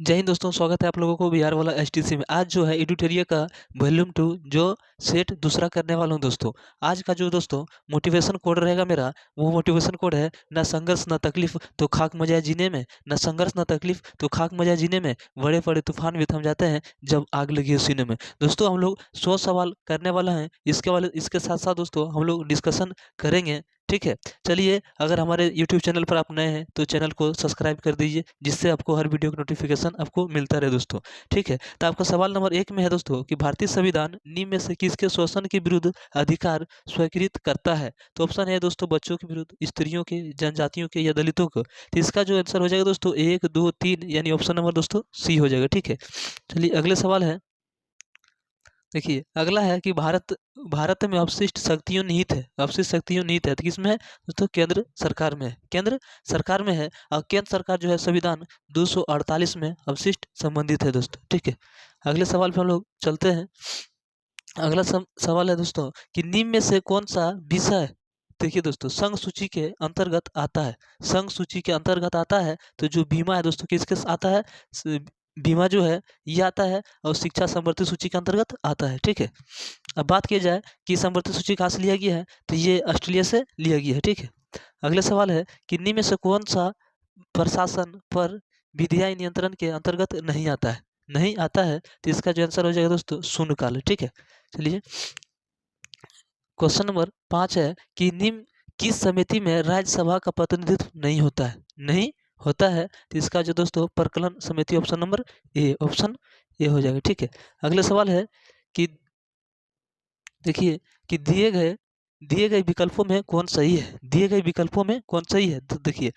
जय हिंद दोस्तों, स्वागत है आप लोगों को बिहार वाला एसटीसी में। आज जो है एडुटेरिया का वॉल्यूम 2 जो सेट दूसरा करने वाला हूं दोस्तों। आज का जो दोस्तों मोटिवेशन कोड रहेगा मेरा, वो मोटिवेशन कोड है ना संघर्ष ना तकलीफ तो खाक मजा है जीने में, ना संघर्ष ना तकलीफ तो खाक मजा है जीने में, बड़े बड़े तूफान भी थम जाते हैं जब आग लगी है सीने में। दोस्तों हम लोग 100 सवाल करने वाला हैं, इसके साथ साथ दोस्तों हम लोग डिस्कशन करेंगे। ठीक है, चलिए अगर हमारे यूट्यूब चैनल पर आप नए हैं तो चैनल को सब्सक्राइब कर दीजिए, जिससे आपको हर वीडियो का नोटिफिकेशन आपको मिलता रहे दोस्तों। ठीक है, तो आपका सवाल नंबर 1 में है दोस्तों कि भारतीय संविधान निम्न में से किसके शोषण के विरुद्ध अधिकार स्वीकृत करता है। तो ऑप्शन है दोस्तों बच्चों के विरुद्ध, स्त्रियों के, जनजातियों के या दलितों को। तो इसका जो आंसर हो जाएगा दोस्तों 1 2 3 यानी ऑप्शन नंबर दोस्तों सी हो जाएगा। ठीक है, चलिए अगले सवाल है। देखिए अगला है कि भारत भारत में अवशिष्ट शक्तियों निहित है, अवशिष्ट शक्तियों निहित है तो किसमें है दोस्तों? केंद्र सरकार में है, केंद्र सरकार में है। और केंद्र सरकार जो है संविधान 248 में अवशिष्ट संबंधित है दोस्तों। ठीक है, अगले सवाल पे हम लोग चलते हैं। अगला सवाल है दोस्तों कि निम्न में से कौन सा विषय, देखिए दोस्तों, संघ सूची के अंतर्गत आता है। संघ सूची के अंतर्गत आता है तो जो बीमा है दोस्तों किसके आता है? बीमा जो है ये आता है और शिक्षा समवर्ती सूची के अंतर्गत आता है। ठीक है, अब बात की जाए कि समवर्ती सूची कहाँ से लिया गया है, तो ये ऑस्ट्रेलिया से लिया गया है। ठीक है, अगले सवाल है कि निम्न में से कौन सा प्रशासन पर विधियां नियंत्रण के अंतर्गत नहीं आता है, नहीं आता है। तो इसका जो आंसर हो जाएगा दोस्तों शून्यकाल। ठीक है, चलिए क्वेश्चन नंबर 5 है कि निम्न किस समिति में राज्यसभा का प्रतिनिधित्व नहीं होता है, नहीं होता है। तो इसका जो दोस्तों प्रकलन समिति, option number A, option A हो जाएगा। ठीक है, अगले सवाल है कि देखिए कि दिए गए विकल्पों में कौन सही है, दिए गए विकल्पों में कौन सही है। तो देखिए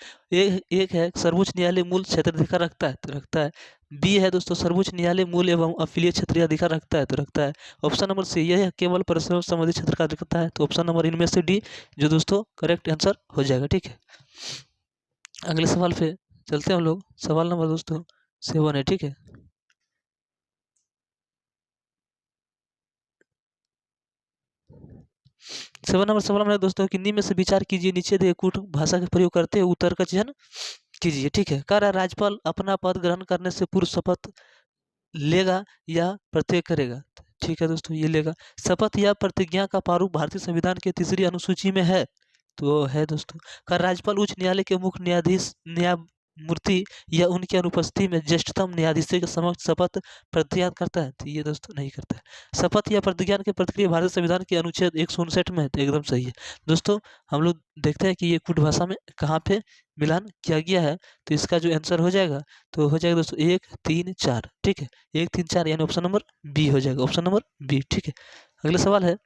एक है सर्वोच्च न्यायालय मूल क्षेत्राधिकार रखता है तो रखता है। बी है दोस्तों सर्वोच्च न्यायालय मूल एवं अपीलीय क्षेत्रीय अधिकार रखता है तो रखता है। ऑप्शन नंबर सी यह केवल परिश्रम संबंधी क्षेत्र का रखता है, तो ऑप्शन नंबर इनमें से डी जो दोस्तों करेक्ट आंसर हो जाएगा। ठीक है, अगले सवाल पे चलते हैं हम लोग। सवाल नंबर दोस्तों 7 है। ठीक है, सेवन नंबर सवाल में दोस्तों कि निम्न में से विचार कीजिए, नीचे दिए कूट भाषा का प्रयोग करते हुए उत्तर का चयन कीजिए। ठीक है, कह रहा है राज्यपाल अपना पद ग्रहण करने से पूर्व शपथ लेगा या प्रत्यय करेगा। ठीक है दोस्तों, ये लेगा। शपथ या प्रतिज्ञा का प्रारूप भारतीय संविधान के तीसरी अनुसूची में है, तो है दोस्तों। का राज्यपाल उच्च न्यायालय के मुख्य न्यायाधीश, न्यायमूर्ति या उनकी अनुपस्थिति में ज्येष्ठतम न्यायाधीश के समक्ष शपथ प्रतिज्ञा करता है, तो ये दोस्तों नहीं करता है। शपथ या प्रतिज्ञा की प्रक्रिया भारतीय संविधान के अनुच्छेद 159 में है, तो एकदम सही है दोस्तों। हम लोग देखते हैं कि ये कूट भाषा में कहाँ पे मिलान किया गया है, तो इसका जो आंसर हो जाएगा तो हो जाएगा दोस्तों 1 3 4। ठीक है, 1 3 4 यानी ऑप्शन नंबर बी हो जाएगा, ऑप्शन नंबर बी। ठीक है, अगला सवाल है।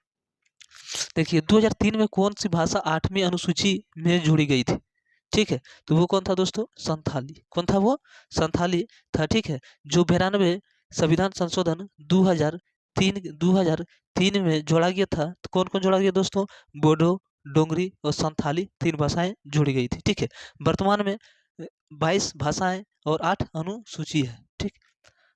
देखिए 2003 में कौन सी भाषा 8वीं अनुसूची में जोड़ी गई थी। ठीक है, तो वो कौन था दोस्तों? संथाली। कौन था वो? संथाली था। ठीक है, जो 92 संविधान संशोधन 2003 में जोड़ा गया था, तो कौन कौन जोड़ा गया दोस्तों? बोडो, डोंगरी और संथाली 3 भाषाएं जोड़ी गई थी। ठीक है, वर्तमान में 22 भाषाएं और 8 अनुसूची है। ठीक,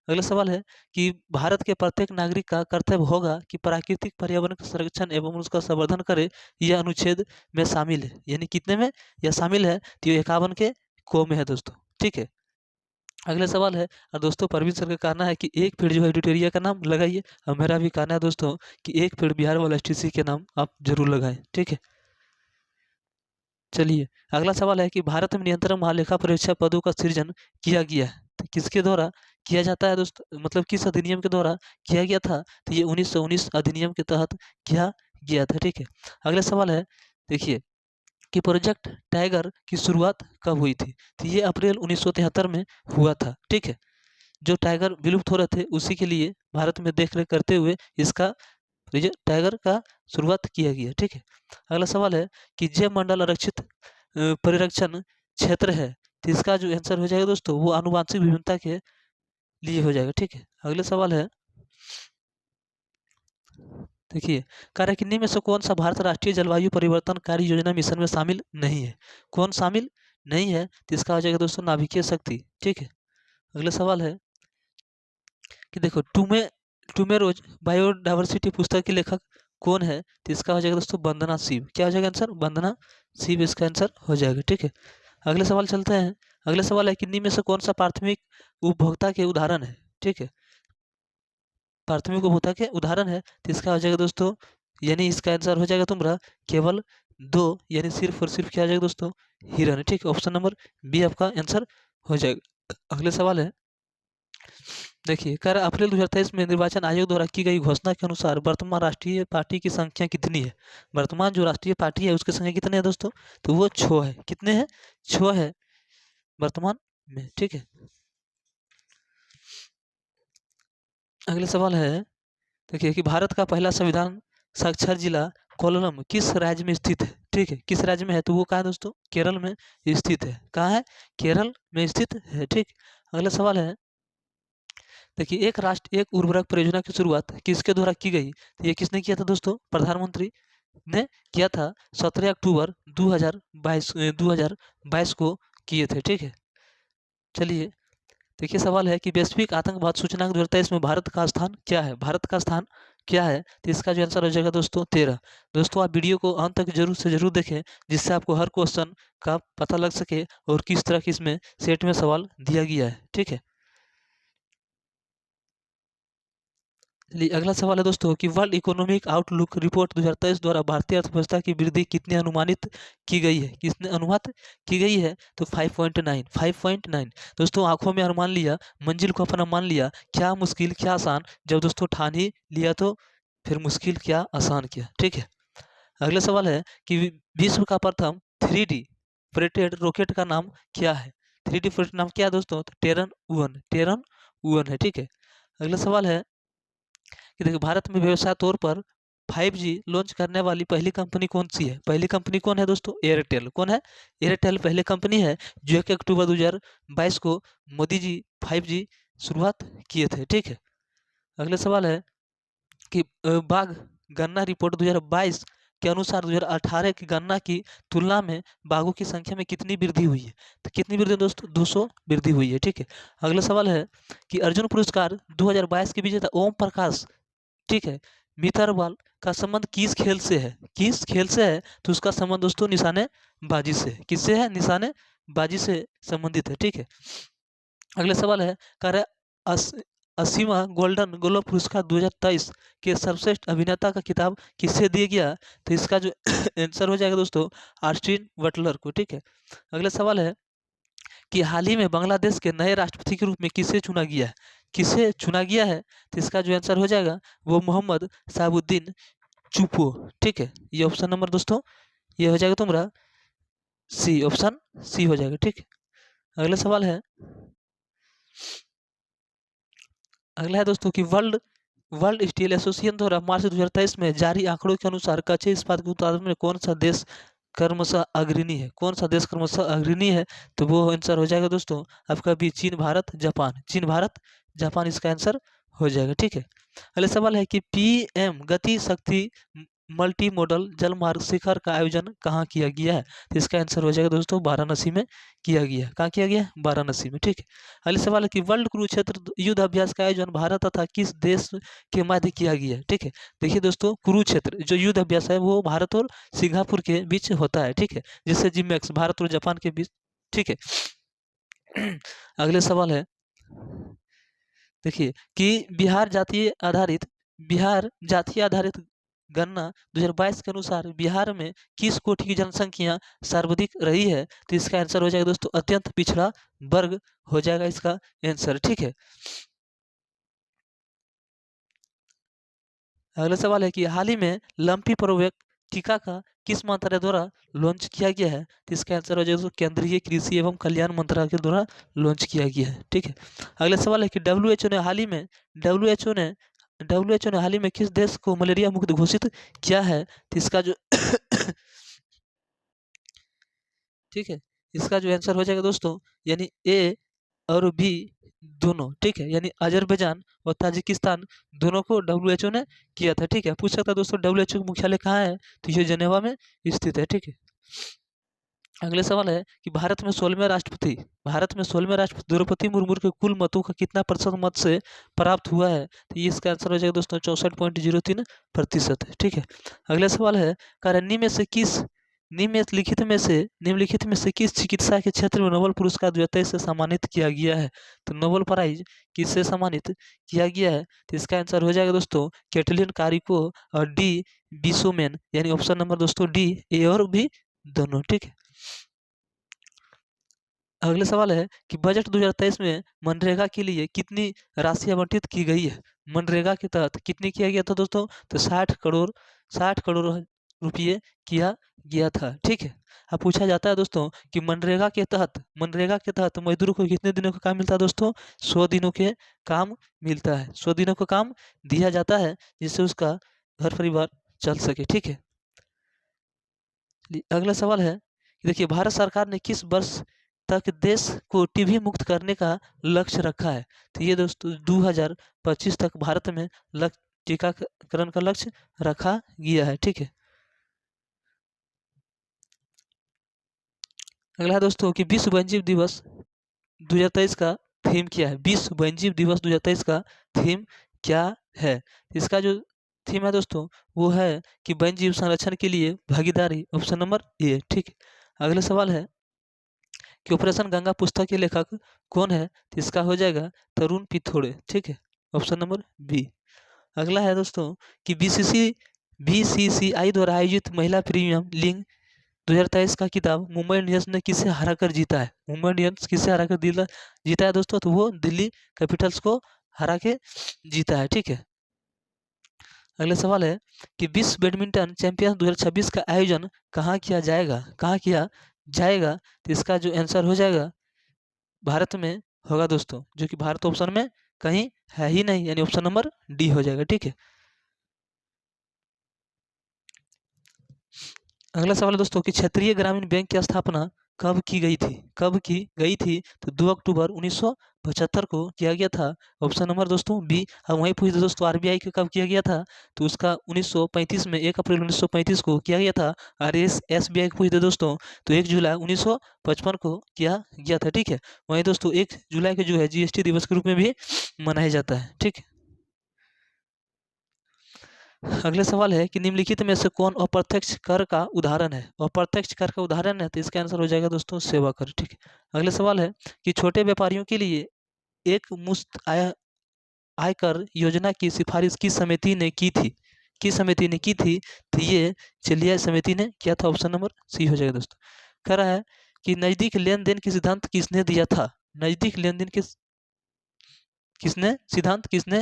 अगला सवाल है कि भारत के प्रत्येक नागरिक का कर्तव्य होगा कि प्राकृतिक पर्यावरण का संरक्षण एवं उसका संवर्धन करे, यह अनुच्छेद में शामिल है। यानी कितने में यह शामिल है? तो ये 51 के को में है दोस्तों। ठीक है, अगला सवाल है। और दोस्तों परवीन सर का कहना है कि एक पेड़ जो है एडिटोरिया का नाम लगाइए, और मेरा भी कहना है दोस्तों कि एक पेड़ बिहार वाला एसटीसी के नाम आप जरूर लगाएं। ठीक है, चलिए अगला सवाल है कि भारत में नियंत्रण महालेखा परीक्षा पदों का सृजन किया गया है, तो किसके द्वारा किया जाता है दोस्तों? मतलब किस अधिनियम के द्वारा किया गया था? तो ये 1919 अधिनियम के तहत किया गया था। ठीक है, अगला सवाल है। देखिए कि प्रोजेक्ट टाइगर की शुरुआत कब हुई थी? तो ये अप्रैल 1973 में हुआ था। ठीक है, जो टाइगर विलुप्त हो रहे थे उसी के लिए भारत में देखरेख करते हुए इसका टाइगर का शुरुआत किया गया। ठीक है, अगला सवाल है कि जैव मंडल आरक्षित परिरक्षण क्षेत्र है, तो इसका जो आंसर हो जाएगा दोस्तों वो आनुवांशिक विभिन्नता के लिए हो जाएगा। ठीक है, अगले सवाल है। देखिए कार्य किन्हीं में से कौन सा भारत राष्ट्रीय जलवायु परिवर्तन कार्य योजना मिशन में शामिल नहीं है? कौन शामिल नहीं है? तो इसका हो जाएगा दोस्तों नाभिकीय शक्ति। ठीक है, अगला सवाल है कि देखो टूमेरोज बायोडायवर्सिटी पुस्तक के लेखक कौन है? तो इसका हो जाएगा दोस्तों वंदना शिव। क्या हो जाएगा आंसर? वंदना शिव इसका आंसर हो जाएगा। ठीक है, अगले सवाल चलते हैं। अगला सवाल है कि निम्न में से कौन सा प्राथमिक उपभोक्ता के उदाहरण है। ठीक है, प्राथमिक उपभोक्ता के उदाहरण है, तो इसका हो जाएगा दोस्तों, यानी इसका आंसर हो जाएगा तुम्हारा केवल 2, यानी सिर्फ और सिर्फ क्या आ जाएगा दोस्तों, हिरन। ठीक है, ऑप्शन नंबर बी आपका आंसर हो जाएगा। अगले सवाल है, देखिए, कर अप्रैल 2023 में निर्वाचन आयोग द्वारा की गई घोषणा के अनुसार वर्तमान राष्ट्रीय पार्टी की संख्या कितनी है। वर्तमान जो राष्ट्रीय पार्टी है उसकी संख्या कितनी है दोस्तों, तो वो 6 है। कितने हैं, 6 है वर्तमान में। ठीक है, अगले सवाल है, देखिए कि भारत का पहला संविधान साक्षर जिला कोल्लम किस राज्य में स्थित है। ठीक है, किस राज्य में है, तो वो कहाँ है दोस्तों, केरल में स्थित है। कहाँ है, केरल में स्थित है। ठीक, अगला सवाल है, देखिए, एक राष्ट्र एक उर्वरक परियोजना की शुरुआत किसके द्वारा की गई, तो ये किसने किया था दोस्तों, प्रधानमंत्री ने किया था। 17 अक्टूबर 2022 को किए थे। ठीक है, चलिए, देखिए सवाल है कि वैश्विक आतंकवाद सूचकांक 2023 में भारत का स्थान क्या है। भारत का स्थान क्या है, तो इसका जो आंसर हो जाएगा दोस्तों 13। दोस्तों आप वीडियो को अंत तक जरूर से जरूर देखें, जिससे आपको हर क्वेश्चन का पता लग सके और किस तरह की इसमें सेट में सवाल दिया गया है। ठीक है, चलिए अगला सवाल है दोस्तों कि वर्ल्ड इकोनॉमिक आउटलुक रिपोर्ट 2023 द्वारा भारतीय अर्थव्यवस्था की वृद्धि कितनी अनुमानित की गई है। किसने अनुमानित की गई है, तो 5.9। 5.9 दोस्तों, आंखों में अनुमान लिया, मंजिल को अपना मान लिया, क्या मुश्किल क्या आसान, जब दोस्तों ठान ही लिया तो फिर मुश्किल क्या आसान किया। ठीक है, अगला सवाल है कि विश्व का प्रथम 3D प्रेटेड रॉकेट का नाम क्या है। 3D प्रेटेड नाम क्या है दोस्तों, तो टेरन वन। टेरन वन है। ठीक है, अगला सवाल है कि देखिए, भारत में व्यवसाय तौर पर 5G लॉन्च करने वाली पहली कंपनी कौन सी है। पहली कंपनी कौन है दोस्तों, एयरटेल। कौन है, एयरटेल पहले कंपनी है, जो 1 अक्टूबर 2022 को मोदी जी 5G शुरुआत किए थे। ठीक है, अगले सवाल है कि बाघ गणना रिपोर्ट 2022 के अनुसार 2018 की गणना की तुलना में बाघों की संख्या में कितनी वृद्धि हुई है, तो कितनी वृद्धि दोस्तों, 200 वृद्धि हुई है। ठीक है, अगला सवाल है कि अर्जुन पुरस्कार 2022 के विजेता ओम प्रकाश, ठीक है, मितरवाल का संबंध किस खेल से है। किस खेल से है, तो उसका संबंध दोस्तों निशानेबाजी से। किससे है, निशानेबाजी से संबंधित है। ठीक है, अगले सवाल है, कार्य 80वां गोल्डन ग्लोब पुरस्कार 2023 के सर्वश्रेष्ठ अभिनेता का खिताब किससे दिया गया, तो इसका जो आंसर हो जाएगा दोस्तों ऑस्टिन बटलर को। ठीक है, अगला सवाल है कि हाल ही में बांग्लादेश के नए राष्ट्रपति के रूप में किसे चुना गया है। किसे चुना गया है, तो इसका जो आंसर हो जाएगा वो मोहम्मद साबुद्दीन चुपो। ठीक है, ये ऑप्शन नंबर दोस्तों ये हो जाएगा तुम्हारा सी, ऑप्शन सी हो जाएगा। ठीक है, अगला सवाल है, अगला है दोस्तों कि वर्ल्ड वर्ल्ड स्टील एसोसिएशन द्वारा मार्च 2023 में जारी आंकड़ों के अनुसार कच्चे इस्पात के उत्पादन में कौन सा देश क्रमशः अग्रणी है। कौन सा देश क्रमशः अग्रणी है, तो वो आंसर हो जाएगा दोस्तों आपका भी चीन भारत जापान। चीन भारत जापान इसका आंसर हो जाएगा। ठीक है, अगला सवाल है कि PM गति शक्ति मल्टी मॉडल जलमार्ग शिखर का आयोजन कहाँ किया गया है, तो इसका आंसर हो जाएगा दोस्तों वाराणसी में किया गया। कहाँ किया गया, वाराणसी में। ठीक है, अगले सवाल है कि वर्ल्ड कुरुक्षेत्र युद्ध अभ्यास का आयोजन भारत तथा किस देश के मध्य किया गया है। ठीक है, देखिए दोस्तों कुरुक्षेत्र जो युद्ध अभ्यास है वो भारत और सिंगापुर के बीच होता है। ठीक है, जिससे जिमैक्स भारत और जापान के बीच। ठीक है, अगले सवाल है, देखिए कि बिहार जातीय आधारित गणना 2022 के अनुसार बिहार में किस कोटि की जनसंख्या सर्वाधिक रही है, तो इसका आंसर हो जाएगा दोस्तों अत्यंत पिछड़ा वर्ग हो जाएगा इसका आंसर। ठीक है, अगला सवाल है कि हाल ही में लंपी प्रोवेक टीका का किस मंत्रालय द्वारा लॉन्च किया गया है, तो इसका आंसर हो जाएगा केंद्रीय कृषि एवं कल्याण मंत्रालय के द्वारा लॉन्च किया गया है। ठीक है, अगला सवाल है कि WHO ने हाल ही में WHO ने WHO ने हाल ही में किस देश को मलेरिया मुक्त घोषित किया है, तो इसका जो ठीक है, इसका जो आंसर हो जाएगा दोस्तों यानी ए और बी दोनों। ठीक है, यानी अजरबैजान और ताजिकिस्तान दोनों को WHO ने किया था। ठीक है, पूछ सकता है दोस्तों WHO का मुख्यालय कहाँ है, तो ये जेनेवा में स्थित है। ठीक है, अगले सवाल है कि भारत में 16वें राष्ट्रपति द्रौपदी मुर्मू के कुल मतों का कितना प्रतिशत मत से प्राप्त हुआ है, तो ये इसका आंसर हो जाएगा दोस्तों 64.03%। ठीक है, अगला सवाल है कारणी में से किस निम्नलिखित में से किस चिकित्सा के क्षेत्र में नोबेल पुरस्कार 2023 से सम्मानित किया गया है? तो नोबेल प्राइज किससे सम्मानित किया गया है? तो इसका आंसर हो जाएगा दोस्तों कैटलिन कारिको और डी बिसोमेन, यानी ऑप्शन नंबर दोस्तों डी, ए और बी दोनों। ठीक है, अगले सवाल है कि बजट 2023 में मनरेगा के लिए कितनी राशि आवंटित की गई है? मनरेगा के तहत कितनी किया गया था दोस्तों? तो 60 करोड़ रुपये किया गया था। ठीक है, अब पूछा जाता है दोस्तों कि मनरेगा के तहत मजदूर को कितने दिनों का काम मिलता है दोस्तों? 100 दिनों के काम मिलता है, 100 दिनों का काम दिया जाता है जिससे उसका घर परिवार चल सके। ठीक है, अगला सवाल है कि देखिए भारत सरकार ने किस वर्ष तक देश को टीबी मुक्त करने का लक्ष्य रखा है? तो ये दोस्तों 2025 तक भारत में टीकाकरण का लक्ष्य रखा गया है। ठीक है, अगला है दोस्तों कि विश्व वन्यजीव दिवस 2023 का थीम क्या है? विश्व वन्यजीव दिवस 2023 का थीम क्या है? इसका जो थीम है दोस्तों वो है कि वन्यजीव संरक्षण के लिए भागीदारी, ऑप्शन नंबर ए। ठीक है, अगला सवाल है कि ऑपरेशन गंगा पुस्तक के लेखक कौन है? तो इसका हो जाएगा तरुण पिथोड़े। ठीक है, ऑप्शन नंबर बी। अगला है दोस्तों कि बीसीसीआई द्वारा आयोजित महिला प्रीमियम लीग 2023 का खिताब मुंबई इंडियंस ने किसे हराकर जीता है? मुंबई इंडियंस किसे हराकर जीता है दोस्तों? तो वो दिल्ली कैपिटल्स को हरा के जीता है। ठीक है, अगला सवाल है कि विश्व बैडमिंटन चैंपियन 2026 का आयोजन कहाँ किया जाएगा? तो इसका जो आंसर हो जाएगा भारत में होगा दोस्तों, जो कि भारत ऑप्शन में कहीं है ही नहीं, यानी ऑप्शन नंबर डी हो जाएगा। ठीक है, अगला सवाल है दोस्तों कि क्षेत्रीय ग्रामीण बैंक की स्थापना कब की गई थी? तो 2 अक्टूबर 1975 को किया गया था, ऑप्शन नंबर दोस्तों बी। अब वहीं पूछ दो दोस्तों आरबीआई का कब किया गया था? तो उसका 1935 में 1 अप्रैल 1935 को किया गया था। और एसबीआई को पूछ दो दोस्तों तो 1 जुलाई 1955 को किया गया था। ठीक है, वहीं दोस्तों 1 जुलाई को जो है जीएसटी दिवस के रूप में भी मनाया जाता है। ठीक है, अगले सवाल है कि निम्नलिखित में से कौन अप्रत्यक्ष कर का उदाहरण है? अप्रत्यक्ष कर का उदाहरण है तो इसका आंसर हो जाएगा दोस्तों सेवा कर। ठीक है, अगले सवाल है कि छोटे व्यापारियों के लिए एक मुश्त आयकर योजना की सिफारिश किस समिति ने की थी? तो ये चलिया समिति ने किया था, ऑप्शन नंबर सी हो जाएगा दोस्तों। कह रहा है कि नजदीक लेन देन के सिद्धांत किसने दिया था? नजदीक लेन देन के किसने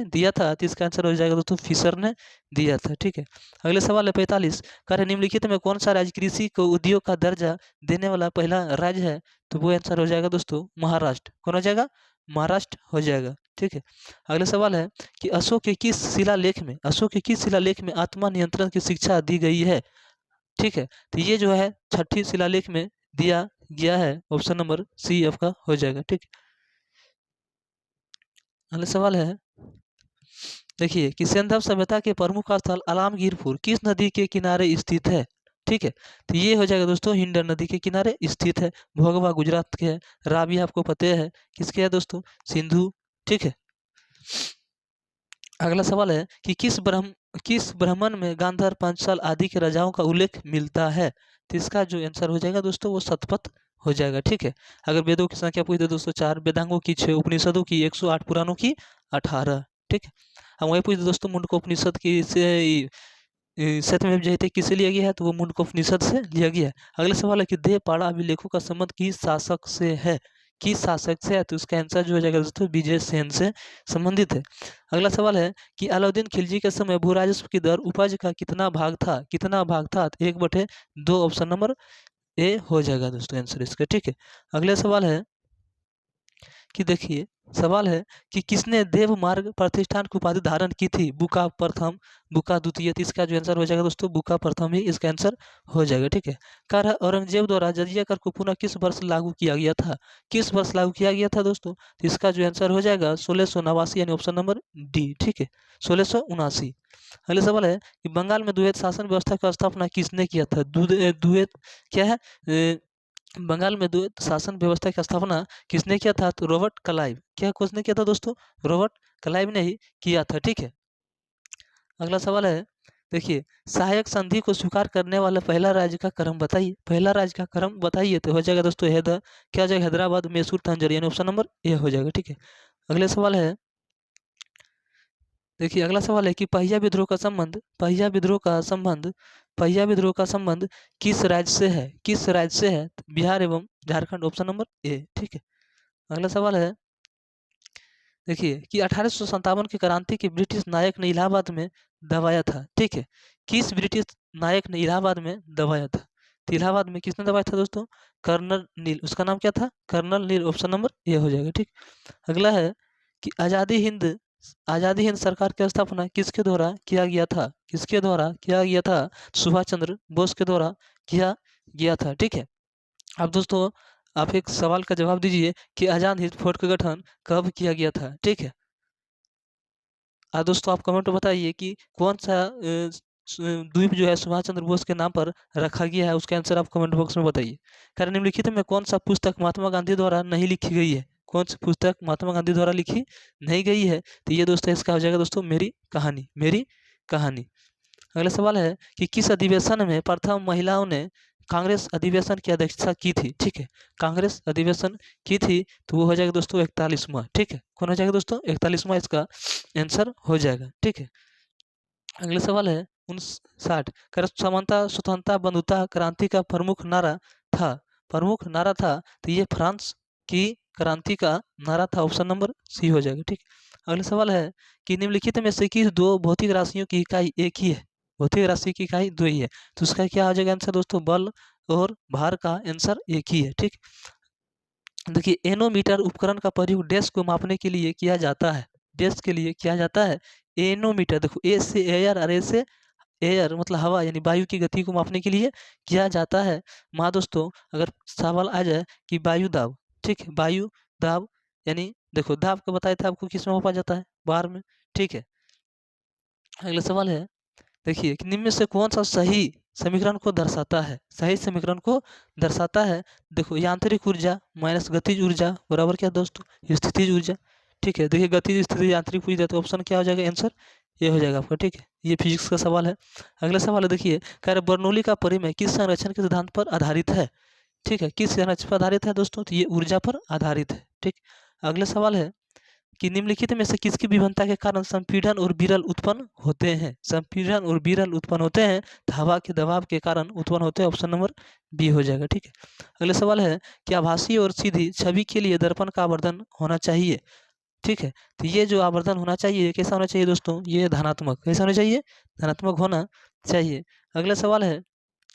दिया था? तो इसका आंसर हो जाएगा दोस्तों फिशर ने दिया था। ठीक है, अगले सवाल है 45 कार्य निम्नलिखित में कौन सा राज्य कृषि को उद्योग का दर्जा देने वाला पहला राज्य है? तो वो आंसर हो जाएगा दोस्तों महाराष्ट्र। कौन हो जाएगा? महाराष्ट्र हो जाएगा। ठीक है, अगले सवाल है कि अशोक के किस शिलालेख में आत्मा नियंत्रण की शिक्षा दी गई है? ठीक है, तो ये जो है 6ठी शिलालेख में दिया गया है, ऑप्शन नंबर सी आपका हो जाएगा। ठीक, अगला सवाल है देखिए कि सिंधव सभ्यता के प्रमुख स्थल आलमगीरपुर किस नदी के किनारे स्थित है? ठीक है, तो ये हो जाएगा दोस्तों हिंडन नदी के किनारे स्थित है। भोगवा गुजरात के है, रावी आपको पता है किसके है दोस्तों? सिंधु। ठीक है, अगला सवाल है कि किस ब्राह्मण में गांधार पांचाल आदि के राजाओं का उल्लेख मिलता है? तो इसका जो आंसर हो जाएगा दोस्तों वो शतपथ हो जाएगा। ठीक है, अगर वेदों की संख्या पूछ दे दोस्तों 4, वेदांगों की 6, उपनिषदों की 108, पुराणों की 18। ठीक है, हम वही पूछ दे दोस्तों मुंडकोपनिषद की से सत्यमेव जयते किसे लिया गया है? तो वो मुंडकोपनिषद से लिया गया है। अगला सवाल है कि देवपाड़ा अभिलेखों का संबंध किस शासक से है? तो उसका आंसर जो हो जाएगा दोस्तों विजय सेन से संबंधित है। अगला सवाल है कि अलाउद्दीन खिलजी के समय भू राजस्व की दर उपज का कितना भाग था? 1/2, ऑप्शन नंबर ए हो जाएगा दोस्तों आंसर इसका। ठीक है, अगला सवाल है कि देखिए सवाल है कि किसने देव मार्ग प्रतिष्ठान की उपाधि धारण की थी? बुका प्रथम, बुका द्वितीय। इसका जो आंसर हो जाएगा दोस्तों बुका प्रथम ही इसका आंसर हो जाएगा। ठीक है, कर औरंगजेब द्वारा जजिया कर को पुनः किस वर्ष लागू किया गया था? दोस्तों? तो इसका जो आंसर हो जाएगा 1689, यानी ऑप्शन नंबर डी। ठीक है, 1679। अगले सवाल है कि बंगाल में द्वैत शासन व्यवस्था की स्थापना किसने किया था? द्वैत क्या है? बंगाल में द्वैत शासन व्यवस्था की स्थापना किसने किया था? तो रॉबर्ट क्लाइव। किसने किया था दोस्तों? रॉबर्ट क्लाइव ने ही किया था। ठीक है, अगला सवाल है देखिए, सहायक संधि को स्वीकार करने वाला पहला राज्य का क्रम बताइए, पहला राज्य का क्रम बताइए। तो हो जाएगा दोस्तों क्या हो जाएगा, हैदराबाद, मैसूर, तंजौर, यानी ऑप्शन नंबर ए हो जाएगा। ठीक है, अगले सवाल है, देखिए अगला सवाल है कि पहिया विद्रोह का संबंध, पहिया विद्रोह का संबंध किस राज्य से है, किस राज्य से है? तो बिहार एवं झारखंड, ऑप्शन नंबर ए। ठीक है, अगला सवाल है, देखिए कि 1857 की क्रांति के ब्रिटिश नायक ने इलाहाबाद में दबाया था। ठीक है, किस ब्रिटिश नायक ने इलाहाबाद में दबाया था? तो इलाहाबाद में किसने दबाया था दोस्तों? कर्नल नील, उसका नाम क्या था? Colonel Neill, option number A हो जाएगा। ठीक, अगला है कि आज़ादी हिंद सरकार की स्थापना किसके द्वारा किया गया था, किसके द्वारा किया गया था? सुभाष चंद्र बोस के द्वारा किया गया था। ठीक है, अब दोस्तों आप एक सवाल का जवाब दीजिए कि आजाद हिंद फौज का गठन कब किया गया था। ठीक है, दोस्तों आप कमेंट में बताइए कि कौन सा द्वीप जो है सुभाष चंद्र बोस के नाम पर रखा गया है, उसका आंसर आप कमेंट बॉक्स में बताइए। कारण निम्नलिखित में कौन सा पुस्तक महात्मा गांधी द्वारा नहीं लिखी गई है, कौन सी पुस्तक महात्मा गांधी द्वारा लिखी नहीं गई है? तो ये दोस्तों इसका हो जाएगा दोस्तों मेरी कहानी, मेरी कहानी। अगला सवाल है कि किस अधिवेशन में प्रथम महिलाओं ने कांग्रेस अधिवेशन की अध्यक्षता की थी? ठीक है, कांग्रेस अधिवेशन की थी, तो वो हो जाएगा दोस्तों 41वां। ठीक है, कौन हो जाएगा दोस्तों? 41वां इसका आंसर हो जाएगा। ठीक है, अगला सवाल है 59, कर समानता, स्वतंत्रता, बंधुता क्रांति का प्रमुख नारा था, प्रमुख नारा था, तो ये फ्रांस की क्रांति का नारा था, ऑप्शन नंबर सी हो जाएगा। ठीक, अगला सवाल है कि निम्नलिखित में से किस दो भौतिक राशियों की इकाई एक ही है? भौतिक राशि की इकाई दो ही है, तो उसका क्या हो जाएगा आंसर दोस्तों? बल और भार का आंसर एक ही है। ठीक, देखिए एनोमीटर उपकरण का प्रयोग डैश को मापने के लिए किया जाता है, डैश के लिए किया जाता है एनोमीटर। देखो ए से एयर और ए से एयर मतलब हवा यानी वायु की गति को मापने के लिए किया जाता है। हाँ दोस्तों, अगर सवाल आ जाए कि वायु दाब, ठीक है, वायु दाब यानी देखो दाब को बताए थे आपको किस में मापा जाता है? बार में। ठीक है, अगला सवाल है, देखिए कि निम्न में से कौन सा सही समीकरण को दर्शाता है, सही समीकरण को दर्शाता है? देखो यांत्रिक ऊर्जा माइनस गतिज ऊर्जा बराबर क्या दोस्तों? स्थितिज ऊर्जा। ठीक है, देखिए गतिज स्थिति यांत्रिक ऊर्जा, तो ऑप्शन क्या हो जाएगा आंसर? ये हो जाएगा आपका। ठीक है, ये फिजिक्स का सवाल है। अगला सवाल है, देखिए कह रहे बर्नौली का परिमेय किस संरक्षण के सिद्धांत पर आधारित है? ठीक है, किस संरक्षण पर आधारित है दोस्तों? तो ये ऊर्जा पर आधारित है। ठीक, अगला सवाल है कि निम्नलिखित में से किसकी विभिन्नता के कारण संपीड़न और विरल उत्पन्न होते हैं? संपीड़न और विरल उत्पन्न होते हैं, तो हवा के दबाव के कारण उत्पन्न होते हैं, ऑप्शन नंबर बी हो जाएगा। ठीक है, अगले सवाल है कि आभासी और सीधी छवि के लिए दर्पण का आवर्धन होना चाहिए। ठीक है, तो ये जो आवर्धन होना चाहिए कैसा होना चाहिए दोस्तों? ये धनात्मक, कैसा होना चाहिए? धनात्मक होना चाहिए। अगला सवाल है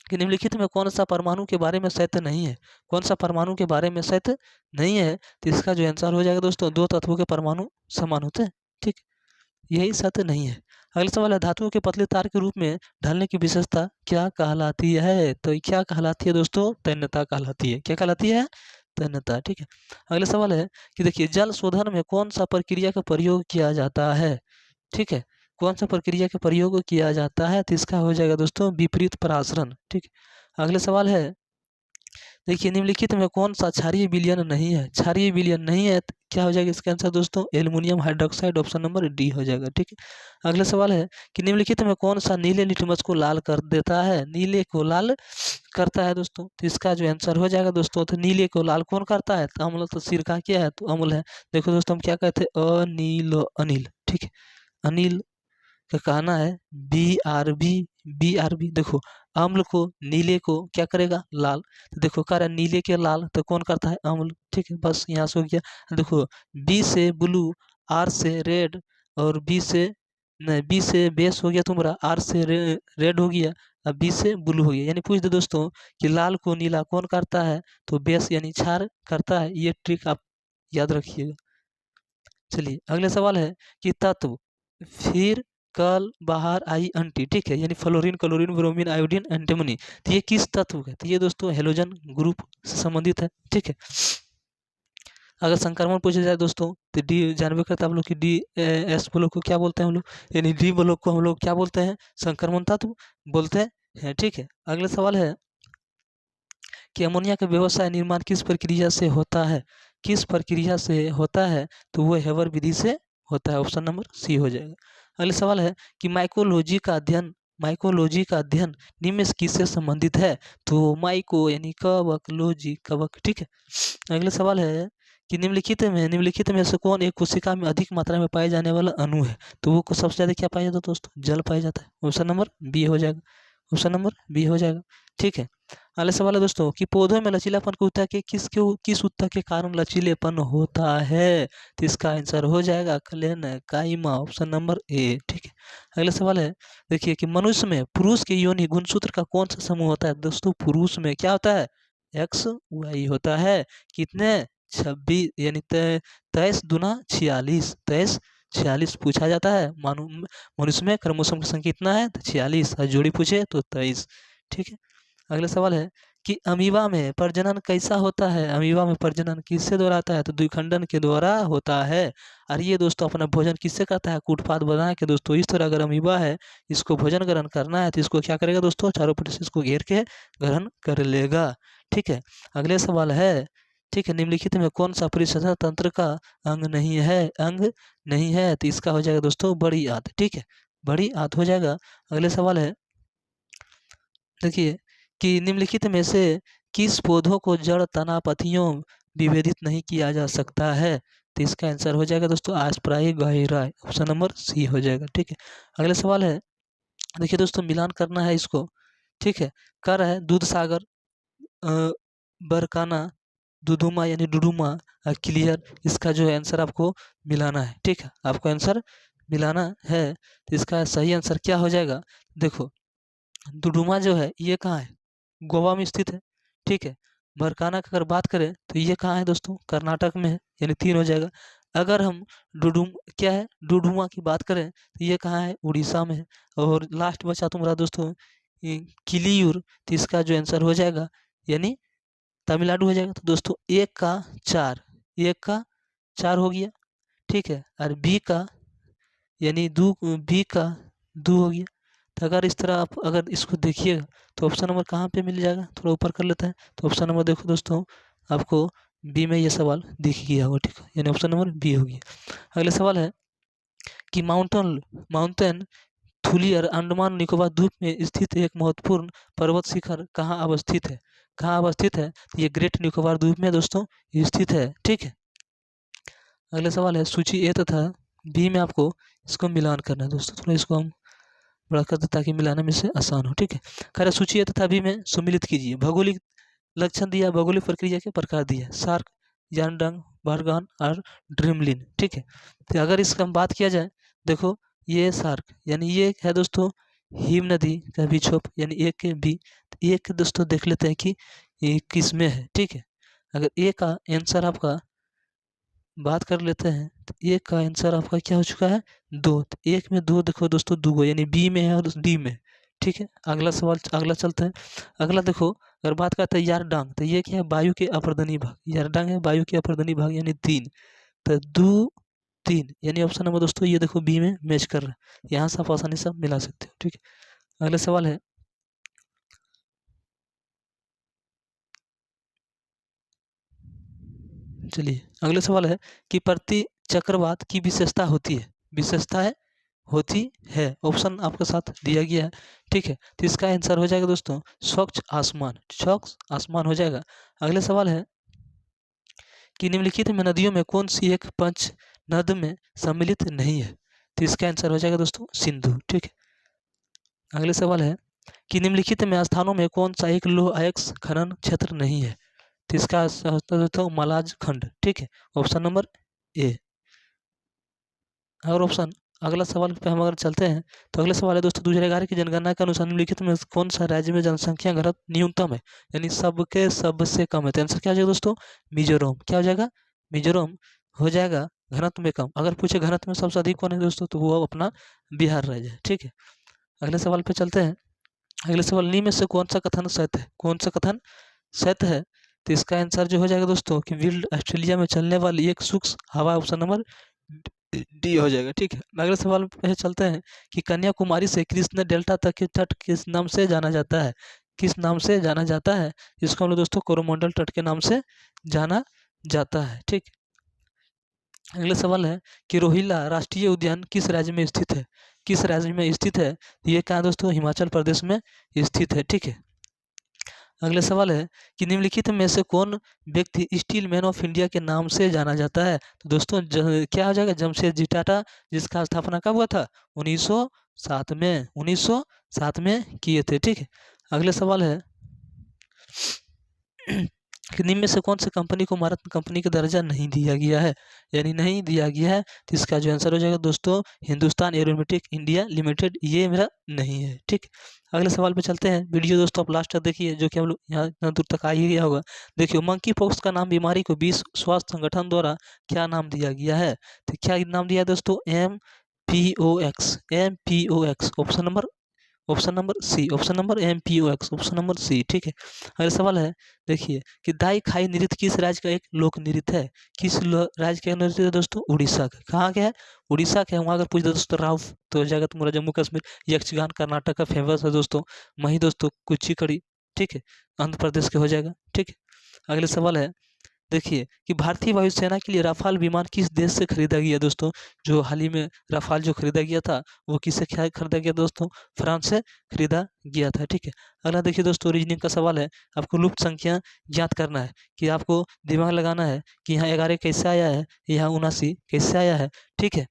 कि निम्नलिखित में कौन सा परमाणु के बारे में सत्य नहीं है? कौन सा परमाणु के बारे में सत्य नहीं है? तो इसका जो आंसर हो जाएगा दोस्तों, दो तत्वों के परमाणु समान होते हैं। ठीक, यही सत्य नहीं है। अगला सवाल है, धातुओं के पतले तार के रूप में ढलने की विशेषता क्या कहलाती है? तो ये क्या कहलाती है दोस्तों? तन्यता कहलाती है। क्या कहलाती है? तन्यता। ठीक है, अगला सवाल है कि देखिए जल शोधन में कौन सा प्रक्रिया का प्रयोग किया जाता है? ठीक है, कौन सा प्रक्रिया का प्रयोग किया जाता है? तो इसका हो जाएगा दोस्तों विपरीत परासरण। ठीक, अगले सवाल है, देखिए निम्नलिखित में कौन सा क्षारीय विलयन नहीं है? क्षारीय विलयन नहीं है, तो क्या हो जाएगा इसका आंसर दोस्तों? Aluminium hydroxide, option number D हो जाएगा। ठीक है, अगला सवाल है कि निम्नलिखित में कौन सा नीले लिटमस को लाल कर देता है? नीले को लाल करता है दोस्तों, तो इसका जो आंसर हो जाएगा दोस्तों, तो नीले को लाल कौन करता है? तो अम्ल, तो सिरका क्या है? तो अम्ल है। देखो दोस्तों हम क्या कहते हैं? अनिल, अनिल। ठीक है, अनिल का कहना है बी आर बी। देखो अम्ल को नीले को क्या करेगा? लाल। तो देखो कह रहा है नीले के लाल, तो कौन करता है? अम्ल। ठीक है, बस यहाँ से हो गया। देखो बी से ब्लू, आर से रेड, और बी से नहीं, बी से बेस हो गया तुम्हारा, आर से रेड हो गया, अब बी से ब्लू हो गया। यानी पूछ दे दोस्तों कि लाल को नीला कौन करता है? तो बेस यानी क्षार करता है। ये ट्रिक आप याद रखिएगा। चलिए अगला सवाल है कि तत्व फिर कल बाहर आई अंटी, ठीक है, यानी fluorine, chlorine, bromine, iodine, antimony, तो ये किस तत्व है? तो ये दोस्तों हेलोजन ग्रुप से संबंधित है। ठीक है, अगर संक्रमण पूछा जाए दोस्तों तो डी जानवे करते हैं आप लोग कि डी एस ब्लॉक को क्या बोलते हैं हम लोग, यानी डी ब्लॉक को हम लोग क्या बोलते हैं? संक्रमण तत्व बोलते हैं। ठीक है, अगला सवाल है कि अमोनिया का व्यवसाय निर्माण किस प्रक्रिया से होता है? किस प्रक्रिया से होता है? तो वो हेबर विधि से होता है, ऑप्शन नंबर सी हो जाएगा। अगला सवाल है कि माइकोलॉजी का अध्ययन माइकोलॉजी का अध्ययन निम्न में से किससे संबंधित है? तो माइको यानी कवक, लॉजी कवक, ठीक है। अगला सवाल है कि निम्नलिखित में से कौन एक कोशिका में अधिक मात्रा में पाए जाने वाला अणु है? तो वो सबसे ज्यादा क्या पाया जाता है दोस्तों? जल पाया जाता है। ऑप्शन नंबर बी हो जाएगा, ऑप्शन नंबर बी हो जाएगा, ठीक है। अगला सवाल है दोस्तों कि पौधों में लचीलापन को उत्तक के किस उत्तक के कारण लचीलेपन होता है? तो इसका आंसर हो जाएगा काइमा, ऑप्शन नंबर ए, ठीक है। अगला सवाल है, देखिए कि मनुष्य में पुरुष के योनि गुणसूत्र का कौन सा समूह होता है? दोस्तों पुरुष में क्या होता है? एक्स वाई होता है। कितने? 26 यानी 23 दूना 46, 23 46 पूछा जाता है। मानो मनुष्य में क्रोमोसोम की संख्या कितना है? तो 46, और जोड़ी पूछे तो 23, ठीक है। अगला सवाल है कि अमीबा में प्रजनन कैसा होता है? अमीबा में प्रजनन किससे द्वारा आता है? तो द्विखंडन के द्वारा होता है। और ये दोस्तों अपना भोजन किससे करता है? कूटपाद बना के दोस्तों। इस तरह अगर अमीबा है, इसको भोजन ग्रहण करना है तो इसको क्या करेगा दोस्तों? चारों पट्टी से इसको घेर के ग्रहण कर लेगा, ठीक है। अगले सवाल है, ठीक है, निम्नलिखित में कौन सा परिसंचरण तंत्र का अंग नहीं है? तो इसका हो जाएगा दोस्तों बड़ी आंत, ठीक है, बड़ी आंत हो जाएगा। अगले सवाल है, देखिए कि निम्नलिखित में से किस पौधों को जड़ तना पत्तियों विभेदित नहीं किया जा सकता है? तो इसका आंसर हो जाएगा दोस्तों आस्प्राई गहिराई, ऑप्शन नंबर सी हो जाएगा, ठीक है। अगले सवाल है, देखिए दोस्तों मिलान करना है इसको, ठीक है। कर है दूध सागर, बरकाना, दुदुमा यानी डुडुमा, क्लियर, इसका जो है आंसर आपको मिलाना है, ठीक है, आपको आंसर मिलाना है। तो इसका सही आंसर क्या हो जाएगा? देखो डुडुमा जो है ये कहाँ है? गोवा में स्थित है, ठीक है। बरकाना की अगर बात करें तो ये कहाँ है दोस्तों? कर्नाटक में है, यानी 3 हो जाएगा। अगर हम डुडुम क्या है डुडुमा की बात करें तो ये कहाँ है? उड़ीसा में है। और लास्ट बचा तुम्हारा दोस्तों किलियूर, तो इसका जो आंसर हो जाएगा यानी तमिलनाडु हो जाएगा। तो दोस्तों 1 का 4 हो गया, ठीक है। और बी का यानी बी का 2 हो गया। तो अगर इस तरह आप अगर इसको देखिएगा तो ऑप्शन नंबर कहाँ पे मिल जाएगा? थोड़ा ऊपर कर लेते हैं तो ऑप्शन नंबर देखो दोस्तों, आपको बी में ये सवाल दिख गया होगा, ठीक है, यानी ऑप्शन नंबर बी हो गया। अगला सवाल है कि माउंटेन थुलियर अंडमान निकोबार द्वीप में स्थित एक महत्वपूर्ण पर्वत शिखर कहाँ अवस्थित है? कहाँ अवस्थित है? तो ये ग्रेट निकोबार द्वीप में दोस्तों स्थित है, ठीक है। अगला सवाल है सूची ए तथा बी में आपको इसको मिलान करना है दोस्तों। थोड़ा इसको हम बड़ा कर दे ताकि मिलाने में से आसान हो, ठीक है। खैर सूची ए तथा बी में सुमिलित कीजिए। भौगोलिक लक्षण दिया, भौगोलिक प्रक्रिया के प्रकार दिया, सार्क, यानडंग, बारगान और ड्रीमलिन, ठीक है। तो अगर इसका हम बात किया जाए, देखो ये सार्क यानी ये है दोस्तों हिम नदी का विक्षोभ, यानी एक के बी। एक दोस्तों देख लेते हैं कि ये किस में है, ठीक है। अगर ए का आंसर आपका बात कर लेते हैं तो एक का आंसर आपका क्या हो चुका है? 2। तो एक में 2 देखो दोस्तों 2 यानी बी में है और डी में, ठीक है। अगला सवाल अगला चलते हैं। अगला देखो अगर बात करते हैं यारडांग, तो ये क्या है? वायु के अपर्दनी भाग, यारडांग है वायु के अपर्दनी भाग यानी 3। तो 2 3 यानी ऑप्शन नंबर दोस्तों ये देखो बी में मैच कर रहा है। यहाँ से आप आसानी से मिला सकते हो, ठीक है। अगला सवाल है, चलिए अगला सवाल है कि प्रति चक्रवात की विशेषता होती है, विशेषता है होती है, ऑप्शन आपके साथ दिया गया है, ठीक है। तो इसका आंसर हो जाएगा दोस्तों स्वच्छ आसमान, स्वच्छ आसमान हो जाएगा। अगले सवाल है कि निम्नलिखित में नदियों में कौन सी एक पंच नद में सम्मिलित नहीं है? तो इसका आंसर हो जाएगा दोस्तों सिंधु, ठीक है। अगले सवाल है कि निम्नलिखित में स्थानों में कौन सा एक लौह अयस्क खनन क्षेत्र नहीं है? तो इसका दोस्तों मलाज खंड, ठीक है, ऑप्शन नंबर ए। और ऑप्शन अगला सवाल पे हम अगर चलते हैं तो अगला सवाल है दोस्तों 2011 की जनगणना के अनुसार निम्नलिखित में कौन सा राज्य में जनसंख्या घनत्व न्यूनतम है, यानी सबके सबसे कम है? तो आंसर क्या हो जाएगा दोस्तों? मिजोरम। क्या हो जाएगा? मिजोरम हो जाएगा घनत्व में कम। अगर पूछे घनत्व में सबसे अधिक कौन है दोस्तों, तो वो अपना बिहार राज्य है, ठीक है। अगले सवाल पे चलते हैं। अगले सवाल निम्न में से कौन सा कथन सत्य है? कौन सा कथन सत्य है? तो इसका आंसर जो हो जाएगा दोस्तों कि विल्ड ऑस्ट्रेलिया में चलने वाली एक सूक्ष्म हवा, ऑप्शन नंबर डी हो जाएगा, ठीक है। अगले सवाल पे चलते हैं कि कन्याकुमारी से कृष्ण डेल्टा तक के तट किस नाम से जाना जाता है? किस नाम से जाना जाता है? इसको हम लोग दोस्तों कोरोमंडल तट के नाम से जाना जाता है, ठीक। अगले सवाल है कि रोहिल्ला राष्ट्रीय उद्यान किस राज्य में स्थित है? किस राज्य में स्थित है? ये कहाँ दोस्तों? हिमाचल प्रदेश में स्थित है। ठीक है। अगला सवाल है कि निम्नलिखित में से कौन व्यक्ति स्टील मैन ऑफ इंडिया के नाम से जाना जाता है? तो दोस्तों क्या हो जाएगा? जमशेदजी टाटा, जिसका स्थापना कब हुआ था? 1907 में, 1907 में किए थे। ठीक है। अगला सवाल है कि निम्न में से कौन सी कंपनी को भारत कंपनी का दर्जा नहीं दिया गया है, यानी नहीं दिया गया है? तो इसका जो आंसर हो जाएगा दोस्तों हिंदुस्तान एरोनॉटिक इंडिया लिमिटेड, ये मेरा नहीं है। ठीक। अगले सवाल पे चलते हैं। वीडियो दोस्तों आप लास्ट तक देखिए, जो कि हम लोग यहाँ इतना दूर तक आ ही गया होगा। देखिए, मंकी पॉक्स का नाम बीमारी को विश्व स्वास्थ्य संगठन द्वारा क्या नाम दिया गया है? तो क्या नाम दिया है दोस्तों? MPOX, MPOX। Option number C, option number MPOX, option number C. ठीक है। अगला सवाल है, देखिए कि दाई खाई नृत्य किस राज्य का एक लोक नृत्य है? किस राज्य का नृत्य है दोस्तों? उड़ीसा का। कहाँ का है? उड़ीसा का है। वहाँ अगर पूछ दो दोस्तों राव, तो हो जाएगा तुम्हारा जम्मू कश्मीर। यक्षगान कर्नाटक का फेमस है दोस्तों। वहीं दोस्तों कुचिपुड़ी, ठीक है, आंध्र प्रदेश के हो जाएगा। ठीक है। अगले सवाल है, देखिए कि भारतीय वायुसेना के लिए राफाल विमान किस देश से खरीदा गया दोस्तों? जो हाल ही में राफाल जो खरीदा गया था, वो किससे खरीदा गया दोस्तों? फ्रांस से खरीदा गया था। ठीक है। अगला देखिए दोस्तों, रीजनिंग का सवाल है। आपको लुप्त संख्या ज्ञात करना है, कि आपको दिमाग लगाना है कि यहाँ 11 कैसे आया है, यहाँ 79 कैसे आया है। ठीक है।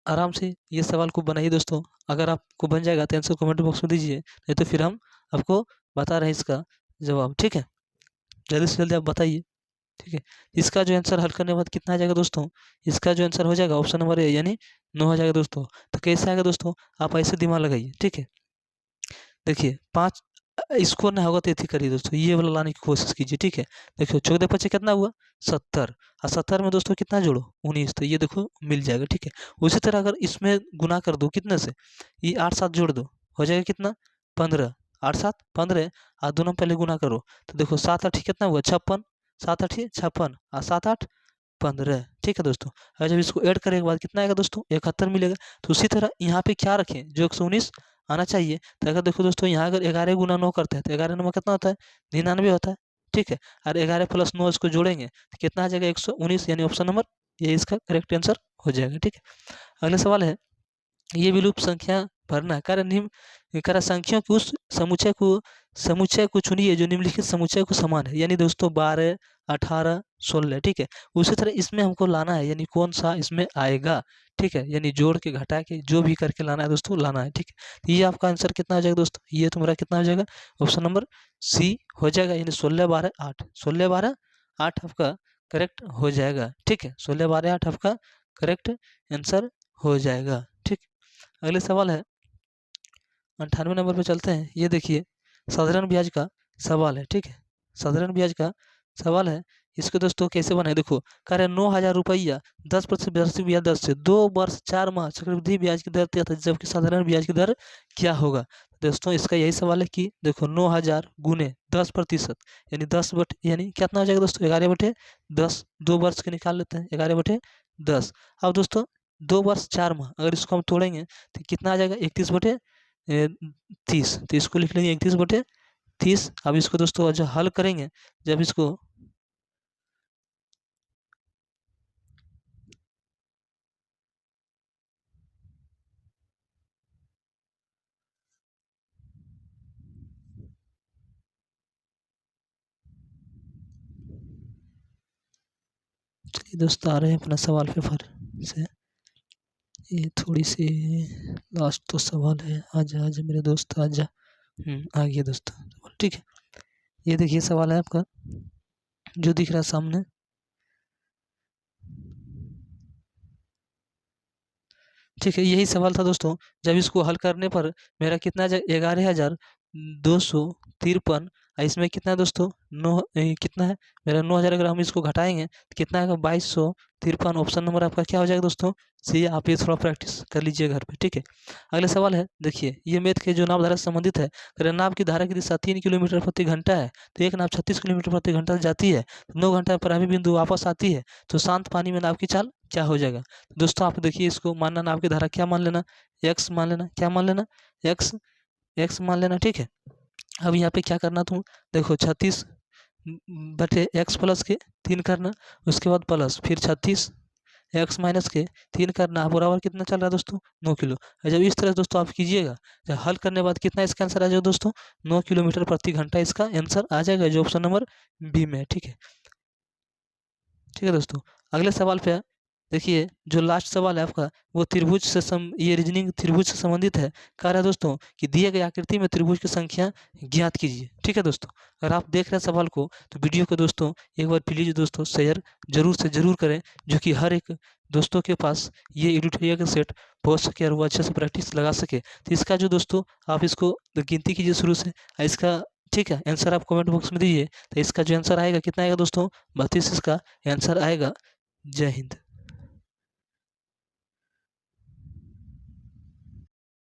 आराम से ये सवाल को बनाइए दोस्तों। अगर आपको बन जाएगा तो आंसर कमेंट बॉक्स में दीजिए, नहीं तो फिर हम आपको बता रहे हैं इसका जवाब। ठीक है। जल्दी से जल्दी आप बताइए। ठीक है। इसका जो आंसर हल करने के बाद कितना आ जाएगा दोस्तों? इसका जो आंसर हो जाएगा ऑप्शन नंबर ए, यानी 9 हो जाएगा दोस्तों। तो कैसे आएगा दोस्तों? आप ऐसे दिमाग लगाइए। ठीक है। देखिए 5, इसको ना होगा तो इतनी करिए दोस्तों, ये वाला लाने की कोशिश कीजिए। ठीक है। देखिए 14 × 5 कितना हुआ? 70। और 70 में दोस्तों कितना जोड़ो? 19। तो ये देखो मिल जाएगा। ठीक है। उसी तरह अगर इसमें गुना कर दो कितने से, ये 8 7 जोड़ दो, हो जाएगा कितना? 15। 8 7 15। और दोनों पहले गुना करो, तो देखो 7 8 कितना हुआ? 56। 7 8 56 और 7 8 15। ठीक है दोस्तों। और जब इसको ऐड करने के बाद कितना आएगा दोस्तों? 71 मिलेगा। तो उसी तरह यहाँ पे क्या रखें? जो 119 आना चाहिए। तो अगर देखो दोस्तों, यहाँ अगर 11 × 9 करते हैं तो 11 9 कितना होता है? 99 होता है। ठीक है। और 11 + 9 इसको जोड़ेंगे तो कितना आ जाएगा? 119, यानी ऑप्शन नंबर ये इसका करेक्ट आंसर हो जाएगा। ठीक है। अगला सवाल है, ये विलुप्त संख्या भरना है। कार्य निम्न कार्य संख्याओं के उस समुच्चय को चुनिए जो निम्नलिखित समुच्चय को समान है, यानी दोस्तों 12 18 16। ठीक है। उसी तरह इसमें हमको लाना है, यानी कौन सा इसमें आएगा। ठीक है। यानी जोड़ के घटा के जो भी करके लाना है दोस्तों, लाना है। ठीक है। तो ये आपका आंसर कितना हो जाएगा दोस्तों? ये तुम्हारा कितना हो जाएगा? ऑप्शन नंबर सी हो जाएगा, यानी 16 12 8। 16 12 8 आपका करेक्ट हो जाएगा। ठीक है। 16 12 8 आपका करेक्ट आंसर हो जाएगा। ठीक। अगले सवाल है, 98 नंबर पे चलते हैं। ये देखिए साधारण ब्याज का सवाल है। ठीक है। साधारण ब्याज का सवाल है। इसको दोस्तों कैसे बनाए? देखो, कह रहे 9,000 रुपया 10% वार्षिक ब्याज दर से 2 वर्ष 4 माह चक्रवृद्धि ब्याज की दर तय था, जबकि साधारण ब्याज की दर क्या होगा? दोस्तों इसका यही सवाल है कि देखो 9,000 गुने 10%, यानी 10 बटे, यानी कितना हो जाएगा दोस्तों? 11/10। 2 वर्ष के निकाल लेते हैं, 11/10। अब दोस्तों 2 वर्ष 4 माह, अगर इसको हम तोड़ेंगे तो कितना आ जाएगा? 31/30। तो इसको लिख लेंगे 31/30। अब इसको दोस्तों जब हल करेंगे, जब इसको चलिए दोस्तों आ रहे हैं अपना सवाल पेपर से। ये थोड़ी सी लास्ट तो सवाल है। आजा आजा मेरे दोस्त आजा। आ गया दोस्तों। ठीक है। ये देखिए सवाल है आपका, जो दिख रहा है सामने। ठीक है। यही सवाल था दोस्तों। जब इसको हल करने पर मेरा कितना 11,253। इसमें कितना है दोस्तों? कितना है मेरा? 9,000। अगर हम इसको घटाएंगे तो कितना आएगा? 2,253। ऑप्शन नंबर आपका क्या हो जाएगा दोस्तों? सी। आप ये थोड़ा प्रैक्टिस कर लीजिए घर पे। ठीक है। अगला सवाल है, देखिए ये मैथ के जो नाव धारा से संबंधित है। अगर नाव की धारा की दिशा 3 किलोमीटर प्रति घंटा है, तो एक नाव 36 किलोमीटर प्रति घंटा जाती है, 9 घंटा पर प्रारंभिक बिंदु वापस आती है, तो शांत पानी में नाव की चाल क्या हो जाएगा? दोस्तों आप देखिए, इसको मानना नाव की धारा क्या मान लेना? एक्स मान लेना। क्या मान लेना? एक्स। एक्स मान लेना। ठीक है। अब यहाँ पे क्या करना तुम? देखो 36 बटे एक्स प्लस के 3 करना, उसके बाद प्लस फिर 36 x माइनस के 3 करना बराबर कितना चल रहा है दोस्तों 9 किलो। जब इस तरह दोस्तों आप कीजिएगा, जब हल करने बाद कितना इसका आंसर आ जाएगा दोस्तों 9 किलोमीटर प्रति घंटा इसका आंसर आ जाएगा, जो ऑप्शन नंबर बी में है। ठीक है, ठीक है दोस्तों। अगले सवाल पे देखिए, जो लास्ट सवाल है आपका वो त्रिभुज से ये रीजनिंग त्रिभुज से संबंधित है। कह रहा है दोस्तों कि दिए गए आकृति में त्रिभुज की संख्या ज्ञात कीजिए। ठीक है दोस्तों, अगर आप देख रहे हैं सवाल को तो वीडियो को दोस्तों एक बार प्लीज दोस्तों शेयर जरूर से जरूर करें, जो कि हर एक दोस्तों के पास ये एडिटोरियल का सेट पहुँच सके और वो अच्छे से प्रैक्टिस लगा सके। तो इसका जो दोस्तों आप इसको गिनती कीजिए शुरू से, इसका ठीक है आंसर आप कमेंट बॉक्स में दीजिए। तो इसका जो आंसर आएगा कितना आएगा दोस्तों 32 इसका आंसर आएगा। जय हिंद।